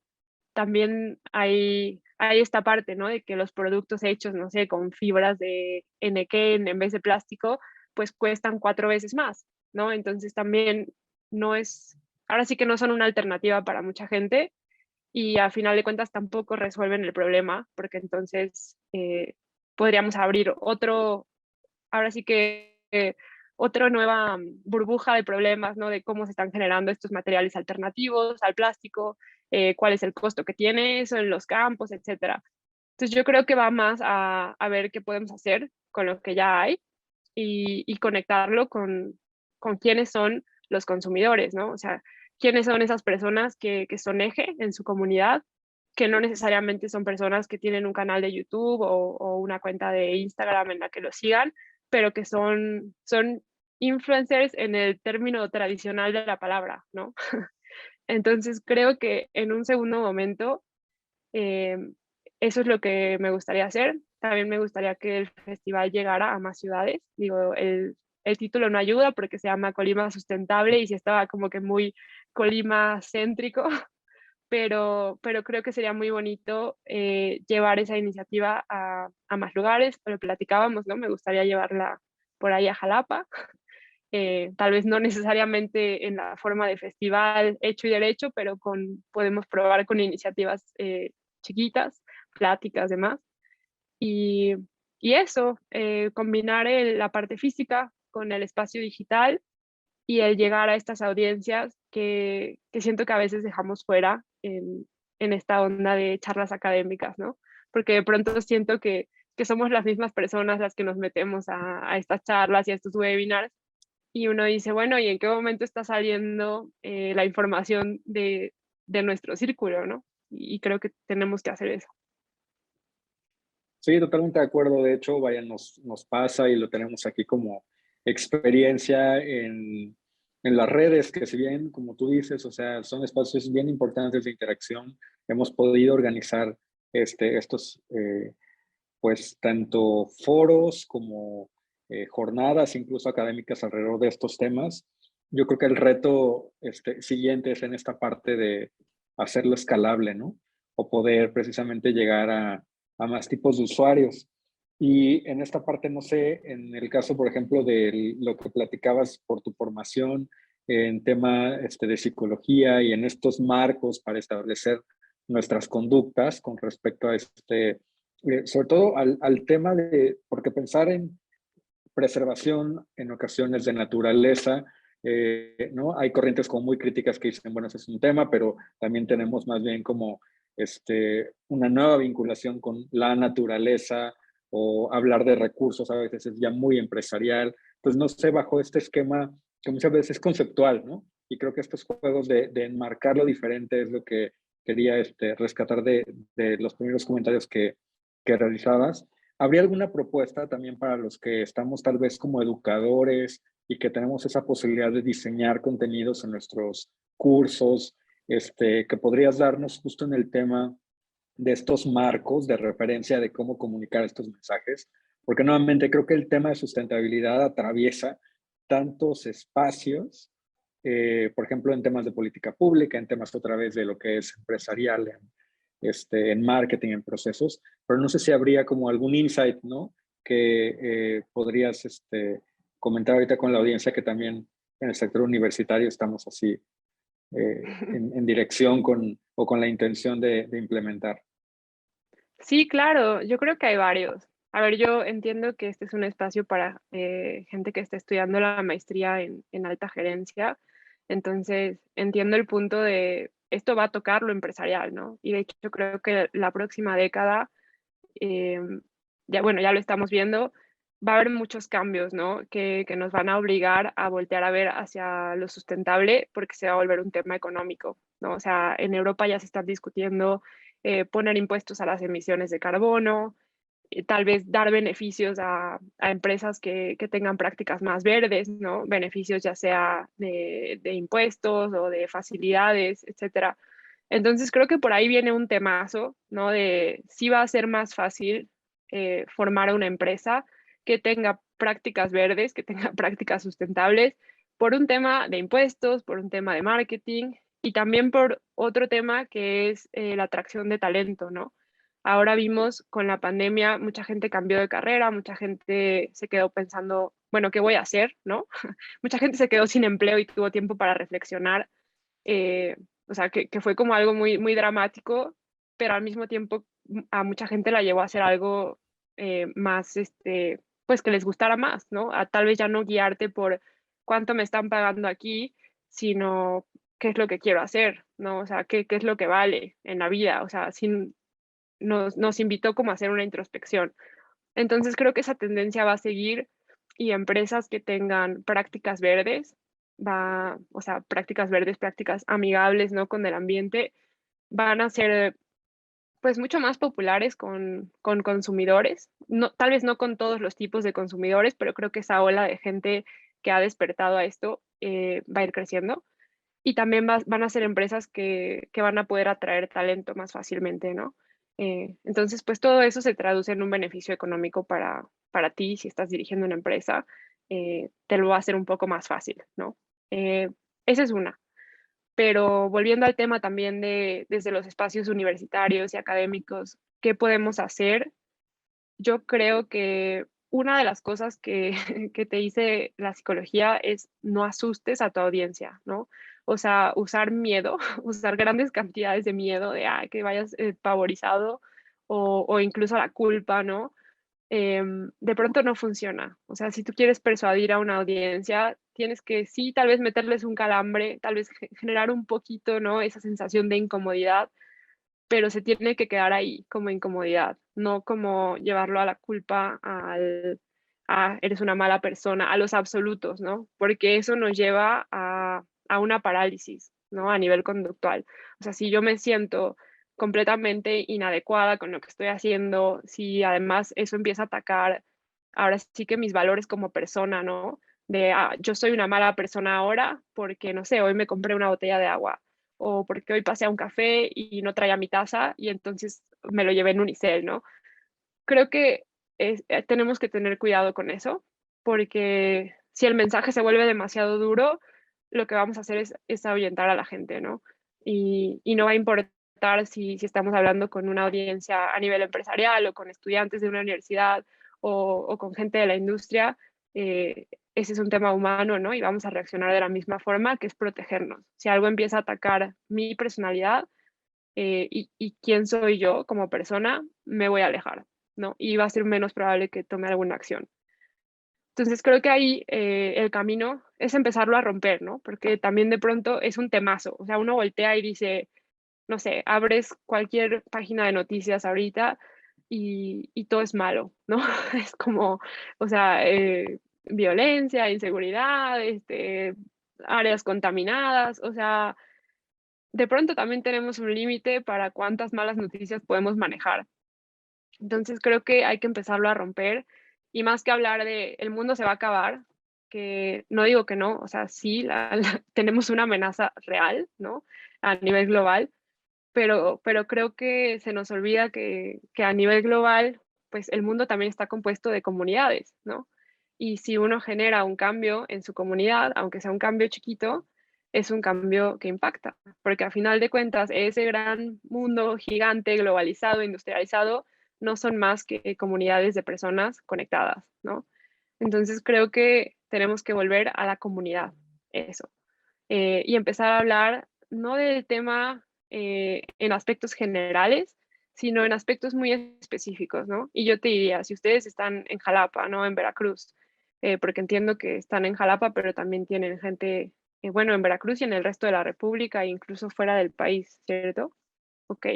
B: también hay esta parte, ¿no? De que los productos hechos, no sé, con fibras de enequén en vez de plástico, pues cuestan 4 veces más, ¿no? Entonces también no es, ahora sí que no son una alternativa para mucha gente y a final de cuentas tampoco resuelven el problema, porque entonces podríamos abrir otro, ahora sí que otra nueva burbuja de problemas, ¿no? De cómo se están generando estos materiales alternativos al plástico, cuál es el costo que tiene eso en los campos, etcétera. Entonces yo creo que va más a ver qué podemos hacer con lo que ya hay y conectarlo con quiénes son los consumidores, ¿no? O sea, quiénes son esas personas que son eje en su comunidad, que no necesariamente son personas que tienen un canal de YouTube o una cuenta de Instagram en la que lo sigan, pero que son influencers en el término tradicional de la palabra, ¿no? Entonces creo que en un segundo momento eh, eso es lo que me gustaría hacer. También me gustaría que el festival llegara a más ciudades. Digo, el título no ayuda porque se llama Colima Sustentable y si estaba como que muy Colima céntrico, pero creo que sería muy bonito llevar esa iniciativa a más lugares. Lo platicábamos, ¿no? Me gustaría llevarla por ahí a Jalapa. Tal vez no necesariamente en la forma de festival hecho y derecho, pero podemos probar con iniciativas chiquitas, pláticas, demás. Y, y eso, combinar la parte física con el espacio digital y el llegar a estas audiencias que siento que a veces dejamos fuera en esta onda de charlas académicas, ¿no? Porque de pronto siento que somos las mismas personas las que nos metemos a estas charlas y a estos webinars y uno dice, bueno, ¿y en qué momento está saliendo la información de nuestro círculo, ¿no? Y creo que tenemos que hacer eso.
A: Sí, totalmente de acuerdo. De hecho, vaya, nos pasa y lo tenemos aquí como experiencia en las redes, que si bien, como tú dices, o sea, son espacios bien importantes de interacción, hemos podido organizar estos, pues, tanto foros como jornadas, incluso académicas alrededor de estos temas. Yo creo que el reto siguiente es en esta parte de hacerlo escalable, ¿no? O poder precisamente llegar a más tipos de usuarios. Y en esta parte, no sé, en el caso, por ejemplo, de lo que platicabas por tu formación en tema de psicología y en estos marcos para establecer nuestras conductas con respecto a sobre todo al tema de, porque pensar en preservación en ocasiones de naturaleza, ¿no? Hay corrientes como muy críticas que dicen, bueno, ese es un tema, pero también tenemos más bien como una nueva vinculación con la naturaleza o hablar de recursos a veces es ya muy empresarial. Pues no sé, bajo este esquema que muchas veces es conceptual, ¿no? Y creo que estos juegos de enmarcar lo diferente es lo que quería rescatar de los primeros comentarios que realizabas. ¿Habría alguna propuesta también para los que estamos tal vez como educadores y que tenemos esa posibilidad de diseñar contenidos en nuestros cursos, que podrías darnos justo en el tema de estos marcos de referencia de cómo comunicar estos mensajes? Porque nuevamente creo que el tema de sustentabilidad atraviesa tantos espacios, por ejemplo, en temas de política pública, en temas otra vez de lo que es empresarial, en marketing, en procesos, pero no sé si habría como algún insight, ¿no? Que podrías comentar ahorita con la audiencia que también en el sector universitario estamos así en dirección o con la intención de implementar.
B: Sí, claro, yo creo que hay varios. A ver, yo entiendo que este es un espacio para gente que está estudiando la maestría en alta gerencia, entonces entiendo el punto de esto va a tocar lo empresarial, ¿no? Y de hecho yo creo que la próxima década, eh, ya bueno, ya lo estamos viendo, va a haber muchos cambios, ¿no? Que nos van a obligar a voltear a ver hacia lo sustentable porque se va a volver un tema económico, ¿no? O sea, en Europa ya se están discutiendo poner impuestos a las emisiones de carbono, tal vez dar beneficios a empresas que tengan prácticas más verdes, ¿no? Beneficios ya sea de impuestos o de facilidades, etcétera. Entonces creo que por ahí viene un temazo, ¿no? De si va a ser más fácil formar una empresa que tenga prácticas verdes, que tenga prácticas sustentables, por un tema de impuestos, por un tema de marketing y también por otro tema que es la atracción de talento, ¿no? Ahora vimos con la pandemia, mucha gente cambió de carrera, mucha gente se quedó pensando, bueno, ¿qué voy a hacer? ¿No? Mucha gente se quedó sin empleo y tuvo tiempo para reflexionar. eh, o sea, que fue como algo muy, muy dramático, pero al mismo tiempo a mucha gente la llevó a hacer algo más, pues que les gustara más, ¿no? A tal vez ya no guiarte por cuánto me están pagando aquí, sino qué es lo que quiero hacer, ¿no? O sea, qué es lo que vale en la vida. O sea, sin, nos invitó como a hacer una introspección. Entonces creo que esa tendencia va a seguir y empresas que tengan prácticas verdes, o sea, prácticas verdes, prácticas amigables, ¿no? Con el ambiente, van a ser pues mucho más populares con consumidores. No, tal vez no con todos los tipos de consumidores, pero creo que esa ola de gente que ha despertado a esto va a ir creciendo. Y también van a ser empresas que van a poder atraer talento más fácilmente, ¿no? Entonces, pues todo eso se traduce en un beneficio económico para ti si estás dirigiendo una empresa, te lo va a hacer un poco más fácil, ¿no? Eh, Esa es una. Pero volviendo al tema también de desde los espacios universitarios y académicos, ¿qué podemos hacer? Yo creo que una de las cosas que, que te dice la psicología es no asustes a tu audiencia, ¿no? O sea, usar miedo, usar grandes cantidades de miedo, de que vayas pavorizado o incluso la culpa, ¿no? De pronto no funciona. O sea, si tú quieres persuadir a una audiencia, tienes que sí, tal vez meterles un calambre, tal vez generar un poquito, ¿no? Esa sensación de incomodidad, pero se tiene que quedar ahí como incomodidad, no como llevarlo a la culpa, eres una mala persona, a los absolutos, ¿no? Porque eso nos lleva a una parálisis, ¿no? A nivel conductual. O sea, si yo me siento completamente inadecuada con lo que estoy haciendo, si además eso empieza a atacar, ahora sí que mis valores como persona, ¿no? De, yo soy una mala persona ahora porque, no sé, hoy me compré una botella de agua o porque hoy pasé a un café y no traía mi taza y entonces me lo llevé en unicel, ¿no? Creo que tenemos que tener cuidado con eso, porque si el mensaje se vuelve demasiado duro, lo que vamos a hacer es ahuyentar a la gente, ¿no? Y no va a importar si estamos hablando con una audiencia a nivel empresarial o con estudiantes de una universidad o con gente de la industria, ese es un tema humano, ¿no? Y vamos a reaccionar de la misma forma, que es protegernos. Si algo empieza a atacar mi personalidad y quién soy yo como persona, me voy a alejar, ¿no? Y va a ser menos probable que tome alguna acción. Entonces creo que ahí el camino es empezarlo a romper, ¿no? Porque también de pronto es un temazo, o sea, uno voltea y dice, no sé, abres cualquier página de noticias ahorita y todo es malo, ¿no? Es como, o sea, violencia, inseguridad, áreas contaminadas, o sea, de pronto también tenemos un límite para cuántas malas noticias podemos manejar. Entonces creo que hay que empezarlo a romper y más que hablar de el mundo se va a acabar, que no digo que no, o sea, sí, tenemos una amenaza real, ¿no? A nivel global, pero creo que se nos olvida que a nivel global, pues el mundo también está compuesto de comunidades, ¿no? Y si uno genera un cambio en su comunidad, aunque sea un cambio chiquito, es un cambio que impacta, porque a final de cuentas ese gran mundo gigante, globalizado, industrializado, no son más que comunidades de personas conectadas, ¿no? Entonces creo que tenemos que volver a la comunidad, eso, y empezar a hablar no del tema en aspectos generales, sino en aspectos muy específicos, ¿no? Y yo te diría, si ustedes están en Jalapa, ¿no? En Veracruz, porque entiendo que están en Jalapa, pero también tienen gente, bueno, en Veracruz y en el resto de la República, e incluso fuera del país, ¿cierto? Ok.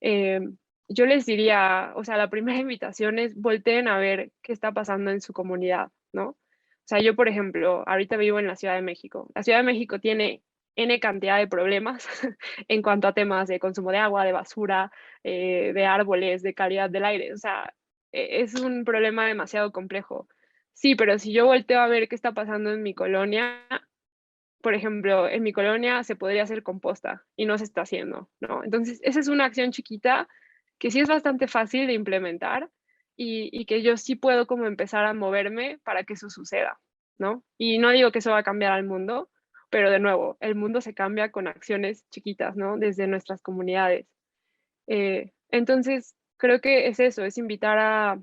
B: Eh, yo les diría, o sea, la primera invitación es volteen a ver qué está pasando en su comunidad, ¿no? O sea, yo, por ejemplo, ahorita vivo en la Ciudad de México. La Ciudad de México tiene N cantidad de problemas en cuanto a temas de consumo de agua, de basura, de árboles, de calidad del aire. O sea, es un problema demasiado complejo. Sí, pero si yo volteo a ver qué está pasando en mi colonia, por ejemplo, en mi colonia se podría hacer composta y no se está haciendo, ¿no? Entonces, esa es una acción chiquita que sí es bastante fácil de implementar y que yo sí puedo como empezar a moverme para que eso suceda, ¿no? Y no digo que eso va a cambiar al mundo, pero de nuevo, el mundo se cambia con acciones chiquitas, ¿no? Desde nuestras comunidades. Entonces, creo que es eso, es invitar a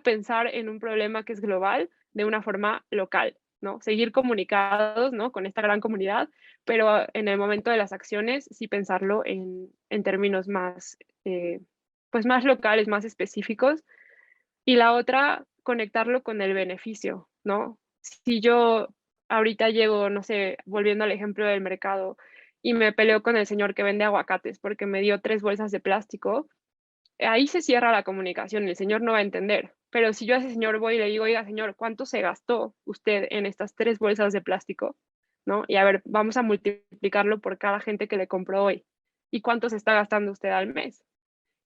B: pensar en un problema que es global de una forma local, ¿no? Seguir comunicados, ¿no? Con esta gran comunidad, pero en el momento de las acciones sí pensarlo en términos más, pues más locales, más específicos. Y la otra, conectarlo con el beneficio, ¿no? Si yo ahorita llego, no sé, volviendo al ejemplo del mercado, y me peleo con el señor que vende aguacates porque me dio 3 bolsas de plástico, ahí se cierra la comunicación, el señor no va a entender. Pero si yo a ese señor voy y le digo, oiga, señor, ¿cuánto se gastó usted en estas 3 bolsas de plástico? ¿No? Y a ver, vamos a multiplicarlo por cada gente que le compró hoy. ¿Y cuánto se está gastando usted al mes?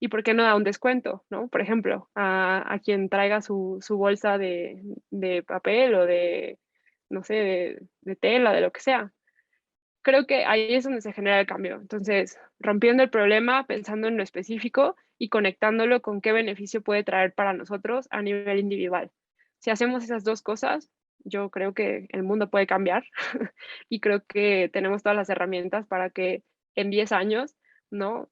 B: ¿Y por qué no da un descuento? ¿No? Por ejemplo, a quien traiga su bolsa de papel o de, no sé, de tela, de lo que sea. Creo que ahí es donde se genera el cambio. Entonces, rompiendo el problema, pensando en lo específico y conectándolo con qué beneficio puede traer para nosotros a nivel individual. Si hacemos esas dos cosas, yo creo que el mundo puede cambiar y creo que tenemos todas las herramientas para que en 10 años, ¿no?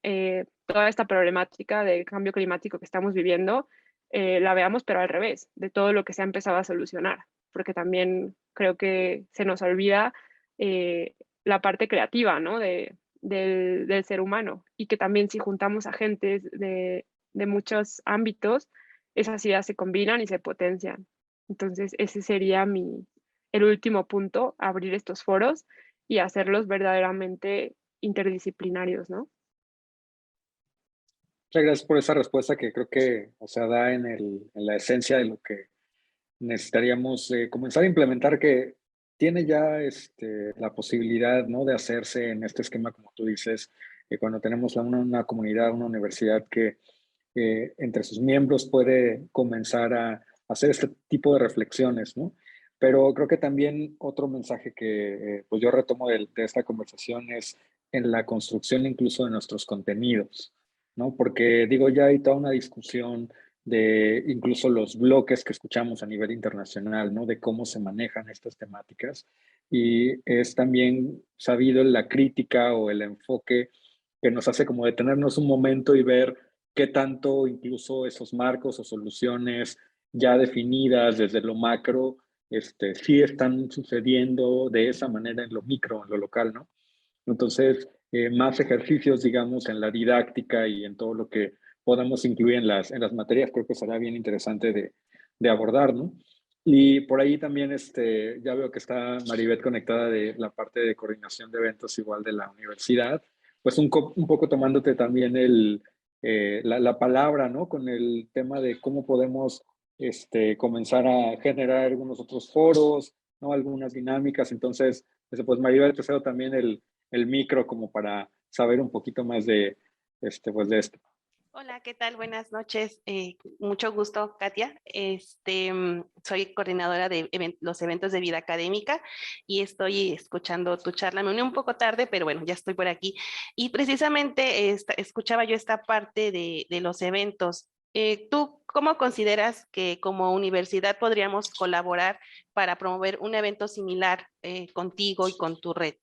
B: Toda esta problemática del cambio climático que estamos viviendo, la veamos, pero al revés, de todo lo que se ha empezado a solucionar, porque también creo que se nos olvida eh, la parte creativa, ¿no? Del ser humano y que también si juntamos agentes de muchos ámbitos, esas ideas se combinan y se potencian. Entonces, ese sería el último punto, abrir estos foros y hacerlos verdaderamente interdisciplinarios, ¿no?
A: Muchas gracias por esa respuesta que creo que, o sea, da en la esencia de lo que necesitaríamos comenzar a implementar, que tiene ya la posibilidad, ¿no? De hacerse en este esquema, como tú dices, cuando tenemos una comunidad, una universidad que entre sus miembros puede comenzar a hacer este tipo de reflexiones, ¿no? Pero creo que también otro mensaje que pues yo retomo de esta conversación es en la construcción incluso de nuestros contenidos, ¿no? Porque digo, ya hay toda una discusión de incluso los bloques que escuchamos a nivel internacional, ¿no? De cómo se manejan estas temáticas. Y es también sabido la crítica o el enfoque que nos hace como detenernos un momento y ver qué tanto incluso esos marcos o soluciones ya definidas desde lo macro, sí están sucediendo de esa manera en lo micro, en lo local, ¿no? Entonces, más ejercicios, digamos, en la didáctica y en todo lo que podamos incluir en las materias, creo que será bien interesante de abordar, ¿no? Y por ahí también, ya veo que está Maribeth conectada de la parte de coordinación de eventos igual de la universidad, pues un poco tomándote también la palabra, ¿no? Con el tema de cómo podemos comenzar a generar algunos otros foros, ¿no? Algunas dinámicas. Entonces, pues Maribeth, te cedo también el micro como para saber un poquito más pues de esto.
C: Hola, ¿qué tal? Buenas noches. Mucho gusto, Katia. Soy coordinadora de los eventos de vida académica y estoy escuchando tu charla. Me uní un poco tarde, pero bueno, ya estoy por aquí. Y precisamente escuchaba yo esta parte de los eventos. ¿Tú cómo consideras que como universidad podríamos colaborar para promover un evento similar contigo y con tu red?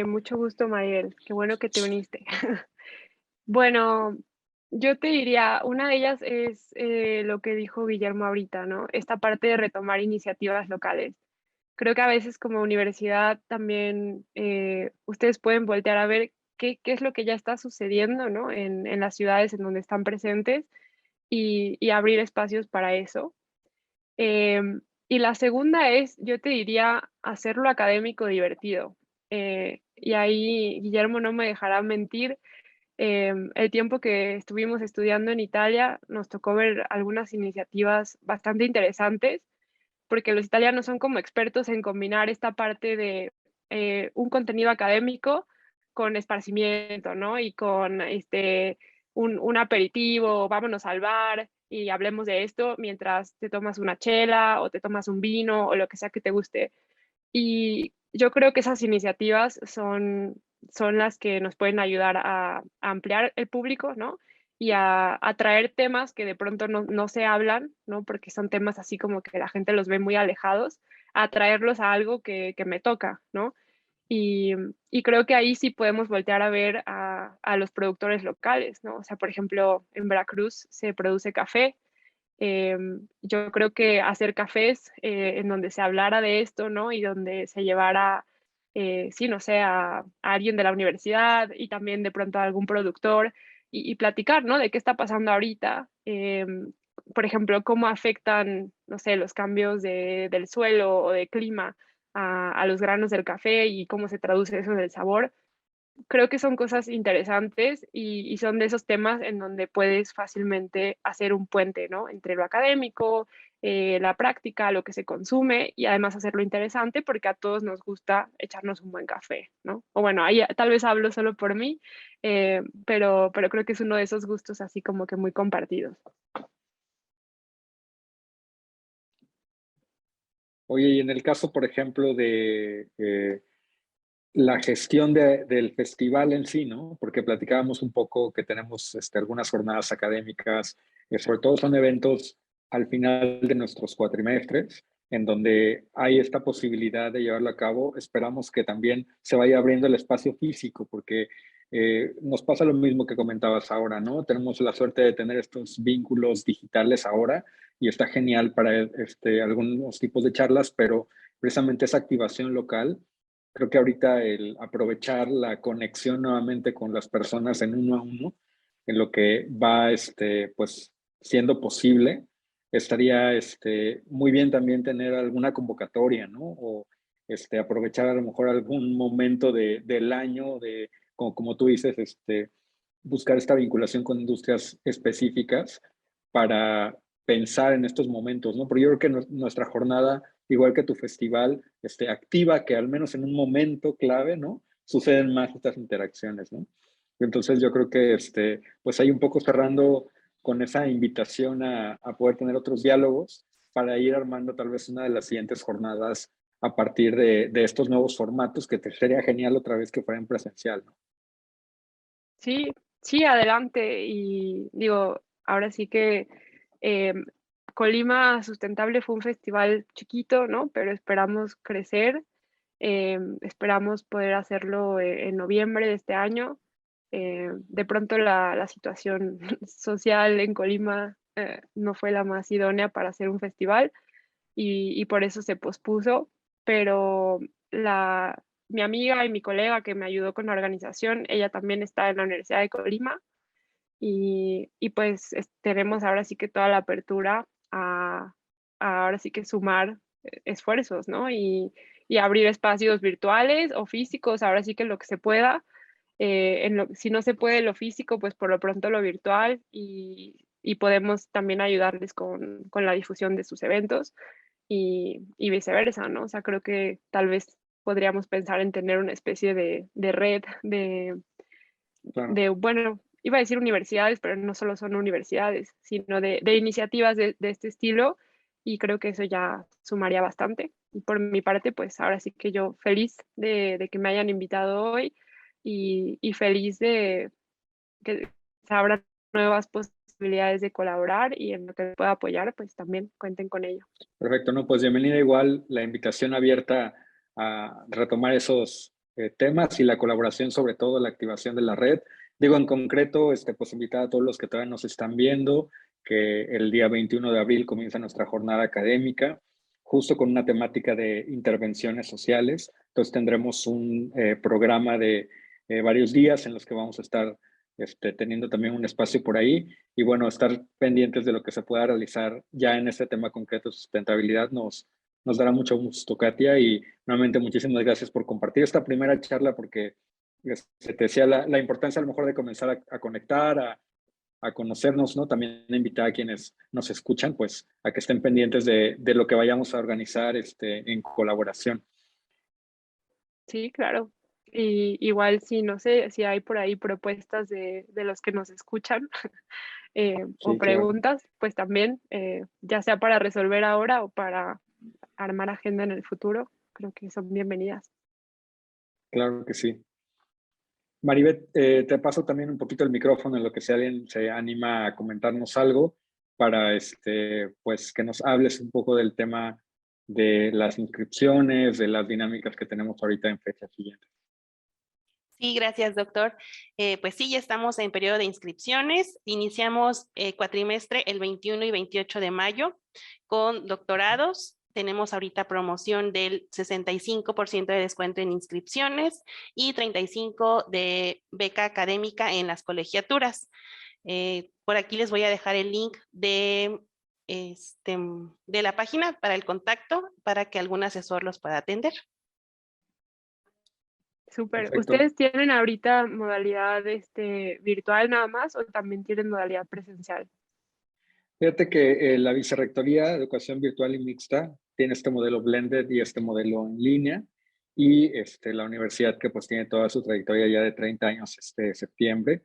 B: Mucho gusto, Mariel. Qué bueno que te uniste. Bueno, yo te diría, una de ellas es lo que dijo Guillermo ahorita, ¿no? Esta parte de retomar iniciativas locales. Creo que a veces como universidad también ustedes pueden voltear a ver qué es lo que ya está sucediendo, ¿no? En las ciudades en donde están presentes y abrir espacios para eso. Y la segunda es, yo te diría, hacerlo académico divertido. Y ahí Guillermo no me dejará mentir, El tiempo que estuvimos estudiando en Italia nos tocó ver algunas iniciativas bastante interesantes, porque los italianos son como expertos en combinar esta parte de un contenido académico con esparcimiento, ¿no? Y con un aperitivo, vámonos al bar y hablemos de esto mientras te tomas una chela o te tomas un vino o lo que sea que te guste. Y yo creo que esas iniciativas son las que nos pueden ayudar a ampliar el público, ¿no? Y a traer temas que de pronto no se hablan, ¿no? Porque son temas así como que la gente los ve muy alejados, a traerlos a algo que me toca, ¿no? Y, y creo que ahí sí podemos voltear a ver a los productores locales, ¿no? O sea, por ejemplo, en Veracruz se produce café. Yo creo que hacer cafés en donde se hablara de esto, ¿no? Y donde se llevara, sí, no sé, a alguien de la universidad y también de pronto a algún productor y platicar, ¿no? De qué está pasando ahorita. Por ejemplo, cómo afectan, no sé, los cambios del suelo o de clima a los granos del café y cómo se traduce eso en el sabor. Creo que son cosas interesantes y son de esos temas en donde puedes fácilmente hacer un puente, ¿no? Entre lo académico, la práctica, lo que se consume y además hacerlo interesante porque a todos nos gusta echarnos un buen café, ¿no? O bueno, ahí tal vez hablo solo por mí, pero creo que es uno de esos gustos así como que muy compartidos.
A: Oye, y en el caso, por ejemplo, de la gestión del festival en sí, ¿no? Porque platicábamos un poco que tenemos algunas jornadas académicas, sobre todo son eventos al final de nuestros cuatrimestres, en donde hay esta posibilidad de llevarlo a cabo. Esperamos que también se vaya abriendo el espacio físico, porque nos pasa lo mismo que comentabas ahora, ¿no? Tenemos la suerte de tener estos vínculos digitales ahora y está genial para algunos tipos de charlas, pero precisamente esa activación local. Creo que ahorita el aprovechar la conexión nuevamente con las personas en uno a uno, en lo que va pues, siendo posible, estaría muy bien también tener alguna convocatoria, ¿no? O aprovechar a lo mejor algún momento del año, como tú dices, buscar esta vinculación con industrias específicas para pensar en estos momentos, ¿no? Porque yo creo que nuestra jornada, igual que tu festival, activa que al menos en un momento clave, ¿no? Suceden más estas interacciones, ¿no? Entonces yo creo que, pues hay un poco cerrando con esa invitación a poder tener otros diálogos para ir armando tal vez una de las siguientes jornadas a partir de estos nuevos formatos, que te sería genial otra vez que fueran presencial, ¿no?
B: Sí, sí, adelante. Y digo, ahora sí que em, Colima Sustentable fue un festival chiquito, ¿no? Pero esperamos crecer, esperamos poder hacerlo en noviembre de este año. De pronto la situación social en Colima no fue la más idónea para hacer un festival y por eso se pospuso, pero mi amiga y mi colega que me ayudó con la organización, ella también está en la Universidad de Colima y pues tenemos ahora sí que toda la apertura a ahora sí que sumar esfuerzos, ¿no? Y abrir espacios virtuales o físicos, ahora sí que lo que se pueda. Si no se puede lo físico, pues por lo pronto lo virtual y podemos también ayudarles con la difusión de sus eventos y viceversa, ¿no? O sea, creo que tal vez podríamos pensar en tener una especie de red
A: Claro.
B: bueno, iba a decir universidades, pero no solo son universidades, sino de iniciativas de este estilo y creo que eso ya sumaría bastante. Y por mi parte, pues ahora sí que yo feliz de que me hayan invitado hoy y feliz de que se abran nuevas posibilidades de colaborar y en lo que pueda apoyar, pues también cuenten con ello.
A: Perfecto, no, pues bienvenida igual la invitación abierta a retomar esos temas y la colaboración, sobre todo la activación de la red. Digo, en concreto, pues invitar a todos los que todavía nos están viendo, que el día 21 de abril comienza nuestra jornada académica, justo con una temática de intervenciones sociales. Entonces tendremos un programa de varios días en los que vamos a estar teniendo también un espacio por ahí y bueno, estar pendientes de lo que se pueda realizar ya en este tema concreto de sustentabilidad nos dará mucho gusto, Katia, y nuevamente muchísimas gracias por compartir esta primera charla porque te decía la importancia a lo mejor de comenzar a conectar, a conocernos, ¿no? También invitar a quienes nos escuchan, pues, a que estén pendientes de lo que vayamos a organizar en colaboración.
B: Sí, claro. Y igual si no sé si hay por ahí propuestas de los que nos escuchan o
A: Sí, claro,
B: preguntas, pues también, ya sea para resolver ahora o para armar agenda en el futuro, creo que son bienvenidas.
A: claro que sí. Maribeth, te paso también un poquito el micrófono en lo que si alguien se anima a comentarnos algo para pues que nos hables un poco del tema de las inscripciones, de las dinámicas que tenemos ahorita en fecha siguiente.
C: Sí, gracias, doctor. Pues sí, ya estamos en periodo de inscripciones. Iniciamos cuatrimestre el 21 y 28 de mayo con doctorados. Tenemos ahorita promoción del 65% de descuento en inscripciones y 35% de beca académica en las colegiaturas. Por aquí les voy a dejar el link de la página para el contacto para que algún asesor los pueda atender.
B: Súper.
A: Perfecto.
B: ¿Ustedes tienen ahorita modalidad virtual nada más o también tienen modalidad presencial?
A: Fíjate que la Vicerrectoría de Educación Virtual y Mixta tiene este modelo blended y este modelo en línea, y la universidad, que pues tiene toda su trayectoria ya de 30 años septiembre,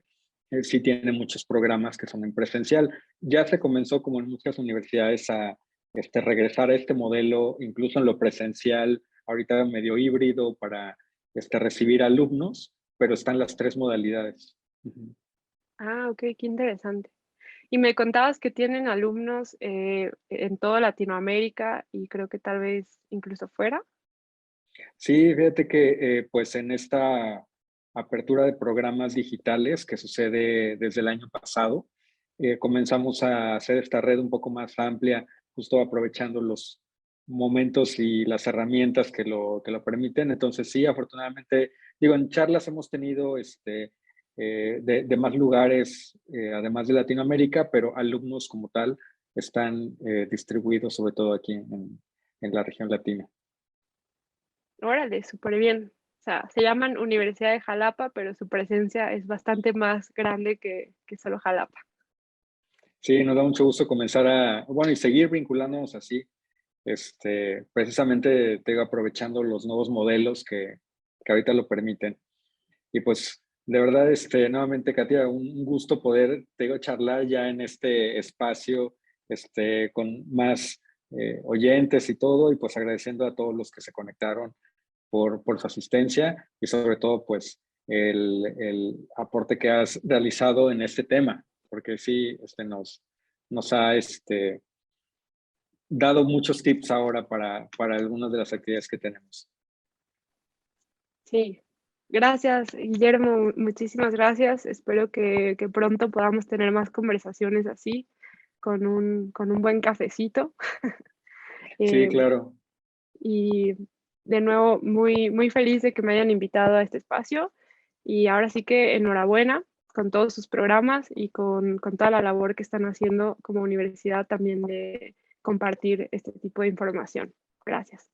A: sí tiene muchos programas que son en presencial. Ya se comenzó, como en muchas universidades, a regresar a este modelo, incluso en lo presencial, ahorita medio híbrido para recibir alumnos, pero están las tres modalidades. Ujú.
B: Ah, ok, qué interesante. Y me contabas que tienen alumnos en toda Latinoamérica y creo que tal vez incluso fuera.
A: Sí, fíjate que pues en esta apertura de programas digitales que sucede desde el año pasado, comenzamos a hacer esta red un poco más amplia, justo aprovechando los momentos y las herramientas que lo permiten. Entonces sí, afortunadamente, digo, en charlas hemos tenido de más lugares, además de Latinoamérica, pero alumnos como tal están distribuidos sobre todo aquí en la región latina.
B: Órale, súper bien. O sea, se llaman Universidad de Jalapa, pero su presencia es bastante más grande que solo Jalapa.
A: Sí, nos da mucho gusto comenzar bueno, y seguir vinculándonos así, precisamente, te digo, aprovechando los nuevos modelos que ahorita lo permiten. Y pues, de verdad, nuevamente, Katia, un gusto poder, te digo, charlar ya en este espacio, con más oyentes y todo, y pues agradeciendo a todos los que se conectaron por su asistencia y sobre todo, pues, el aporte que has realizado en este tema, porque sí, nos ha dado muchos tips ahora para algunas de las actividades que tenemos.
B: Sí, gracias, Guillermo, muchísimas gracias. Espero que pronto podamos tener más conversaciones así, con un buen cafecito.
A: Sí,
B: Eh,
A: claro.
B: y de nuevo, muy, muy feliz de que me hayan invitado a este espacio. Y ahora sí que enhorabuena con todos sus programas y con toda la labor que están haciendo como universidad también de compartir este tipo de información. Gracias.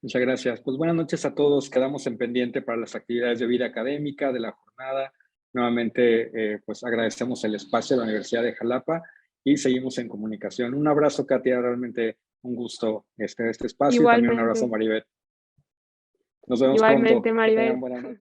A: Muchas gracias. Pues buenas noches a todos. Quedamos en pendiente para las actividades de vida académica de la jornada. Nuevamente, pues agradecemos el espacio de la Universidad de Jalapa y seguimos en comunicación. Un abrazo, Katia. Realmente un gusto este espacio, y también un abrazo,
B: Igualmente,
A: Maribeth. Nos vemos pronto.
B: igualmente,
A: Que tengan
B: Maribel.
A: buena noche.